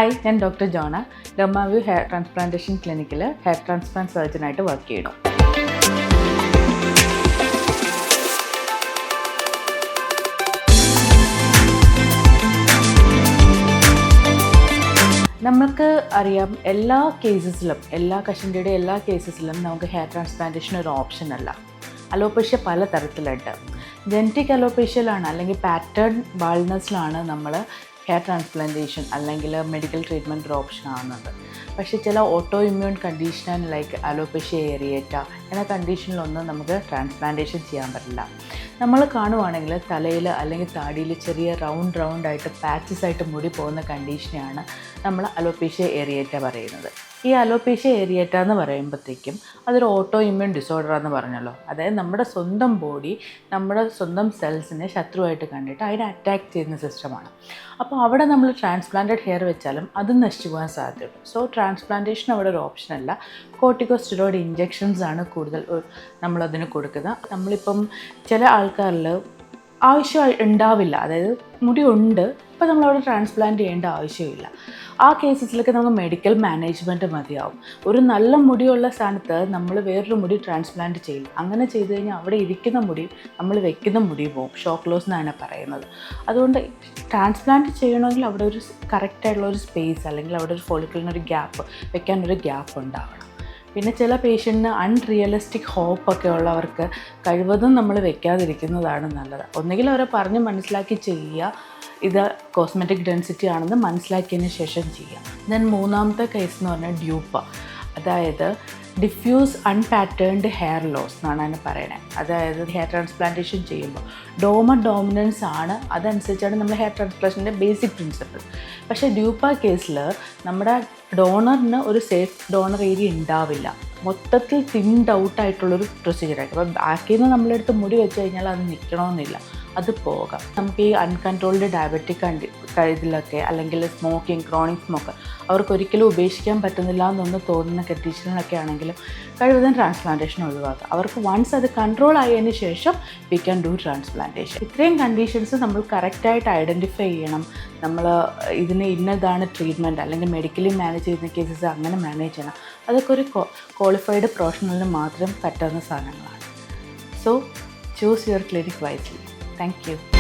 Hi, ഞാൻ doctor ജോണ. ഡെർമാവ്യൂ hair transplantation ക്ലിനിക്കിൽ hair transplant സർജനായിട്ട് work ചെയ്യണം. നമുക്ക് അറിയാം, എല്ലാ കേസസിലും, എല്ലാ കഷണ്ടിയുടെ എല്ലാ കേസസിലും നമുക്ക് ഹെയർ ട്രാൻസ്പ്ലാന്റേഷൻ ഒരു ഓപ്ഷൻ അല്ല. അലോപേഷ്യ പല തരത്തിലുണ്ട്. ജനറ്റിക് അലോപേഷ്യയിലാണ് അല്ലെങ്കിൽ പാറ്റേൺ ബാൾനെസ്സിലാണ് നമ്മൾ ഹെയർ ട്രാൻസ്പ്ലാന്റേഷൻ അല്ലെങ്കിൽ മെഡിക്കൽ ട്രീറ്റ്മെൻറ്റ് ഒരു ഓപ്ഷൻ ആവുന്നത്. പക്ഷേ ചില auto immune condition like alopecia areata എന്ന കണ്ടീഷനിലൊന്നും നമുക്ക് ട്രാൻസ്പ്ലാന്റേഷൻ ചെയ്യാൻ പറ്റില്ല. നമ്മൾ കാണുവാണെങ്കിൽ തലയിൽ അല്ലെങ്കിൽ താടിയിൽ ചെറിയ റൗണ്ടായിട്ട് പാച്ചസ് ആയിട്ട് മുടി പോകുന്ന കണ്ടീഷനെയാണ് നമ്മൾ അലോപേഷ്യ ഏരിയേറ്റ പറയുന്നത്. ഈ അലോപേഷ്യ ഏരിയേറ്റ എന്ന് പറയുമ്പോഴത്തേക്കും അതൊരു ഓട്ടോ ഇമ്മ്യൂൺ ഡിസോർഡർ എന്ന് പറഞ്ഞല്ലോ. അതായത് നമ്മുടെ സ്വന്തം ബോഡി നമ്മുടെ സ്വന്തം സെൽസിനെ ശത്രുവായിട്ട് കണ്ടിട്ട് അതിനെ അറ്റാക്ക് ചെയ്യുന്ന സിസ്റ്റമാണ്. അപ്പോൾ അവിടെ നമ്മൾ ട്രാൻസ്പ്ലാന്റഡ് ഹെയർ വെച്ചാലും അത് നശിച്ചു പോകാൻ സാധ്യതയുണ്ട്. സോ ട്രാൻസ്പ്ലാന്റേഷൻ അവിടെ ഒരു ഓപ്ഷനല്ല. കോർട്ടിക്കോസ്റ്റെറോയിഡ് ഇഞ്ചെക്ഷൻസ് ആണ് കൂടുതൽ നമ്മളതിന് കൊടുക്കുന്നത്. നമ്മളിപ്പം ചില ആൾക്കാരിൽ ആവശ്യം ഉണ്ടാവില്ല, അതായത് മുടി ഉണ്ട്, അപ്പോൾ നമ്മളവിടെ ട്രാൻസ്പ്ലാന്റ് ചെയ്യേണ്ട ആവശ്യമില്ല. ആ കേസസിലൊക്കെ നമുക്ക് മെഡിക്കൽ മാനേജ്മെൻറ്റ് മതിയാവും. ഒരു നല്ല മുടിയുള്ള സ്ഥാനത്ത് നമ്മൾ വേറൊരു മുടി ട്രാൻസ്പ്ലാന്റ് ചെയ്യില്ല. അങ്ങനെ ചെയ്ത് കഴിഞ്ഞാൽ അവിടെ ഇരിക്കുന്ന മുടി നമ്മൾ വെക്കുന്ന മുടി പോകും. ഷോക്ക് ലോസ് എന്നാണ് പറയുന്നത്. അതുകൊണ്ട് ട്രാൻസ്പ്ലാന്റ് ചെയ്യണമെങ്കിൽ അവിടെ ഒരു കറക്റ്റായിട്ടുള്ള ഒരു സ്പേസ് അല്ലെങ്കിൽ അവിടെ ഒരു ഫോളിക്കിളിനൊരു ഗ്യാപ്പ് വെക്കാനൊരു ഗ്യാപ്പ് ഉണ്ടാവണം. പിന്നെ ചില പേഷ്യൻറ്റിന് അൺറിയലിസ്റ്റിക് ഹോപ്പൊക്കെ ഉള്ളവർക്ക് കഴിവതും നമ്മൾ വെക്കാതിരിക്കുന്നതാണ് നല്ലത്. ഒന്നുകിൽ അവരെ പറഞ്ഞ് മനസ്സിലാക്കി ചെയ്യുക, ഇത് കോസ്മെറ്റിക് ഡെൻസിറ്റി ആണെന്ന് മനസ്സിലാക്കിയതിന് ശേഷം ചെയ്യാം. ദെൻ മൂന്നാമത്തെ കേസ് എന്ന് പറഞ്ഞാൽ ഡ്യൂപ്പ, അതായത് ഡിഫ്യൂസ് അൺപാറ്റേൺഡ് ഹെയർ ലോസ് എന്നാണ് അതിന് പറയണത്. അതായത് ഹെയർ ട്രാൻസ്പ്ലാന്റേഷൻ ചെയ്യുമ്പോൾ ഡോമിനൻസ് ആണ്, അതനുസരിച്ചാണ് നമ്മൾ ഹെയർ ട്രാൻസ്പ്ലാന്റേഷൻ്റെ ബേസിക് പ്രിൻസിപ്പിൾ. പക്ഷേ ഡ്യൂപ്പ കേസിൽ നമ്മുടെ ഡോണറിന് ഒരു സേഫ് ഡോണർ ഏരിയ ഉണ്ടാവില്ല. മൊത്തത്തിൽ തിൻഡ് ഔട്ടായിട്ടുള്ളൊരു പ്രൊസീജിയറായിട്ട്. അപ്പോൾ ബാക്കിൽ നിന്ന് നമ്മളെടുത്ത് മുടി വെച്ച് കഴിഞ്ഞാൽ അത് നിൽക്കണമെന്നില്ല, അത് പോകാം. നമുക്ക് ഈ അൺകൺട്രോൾഡ് ഡയബറ്റിക് ഇതിലൊക്കെ അല്ലെങ്കിൽ സ്മോക്കിംഗ്, ക്രോണിക് സ്മോക്ക് അവർക്കൊരിക്കലും ഉപേക്ഷിക്കാൻ പറ്റുന്നില്ല എന്നൊന്ന് തോന്നുന്ന കണ്ടീഷനിലൊക്കെ ആണെങ്കിലും കഴിവതും ട്രാൻസ്പ്ലാന്റേഷൻ ഒഴിവാക്കുക. അവർക്ക് വൺസ് അത് കൺട്രോൾ ആയതിന് ശേഷം വി ക്യാൻ ഡു ട്രാൻസ്പ്ലാന്റേഷൻ. ഇത്രയും കണ്ടീഷൻസ് നമ്മൾ കറക്റ്റായിട്ട് ഐഡൻറ്റിഫൈ ചെയ്യണം. നമ്മൾ ഇതിന് ഇന്നതാണ് ട്രീറ്റ്മെൻറ്റ് അല്ലെങ്കിൽ മെഡിക്കലി മാനേജ് ചെയ്യുന്ന കേസസ് അങ്ങനെ മാനേജ് ചെയ്യണം. അതൊക്കെ ഒരു ക്വാളിഫൈഡ് പ്രൊഫഷണലിന് മാത്രം പറ്റുന്ന സാധനങ്ങളാണ്. So choose your clinic wisely. Thank you.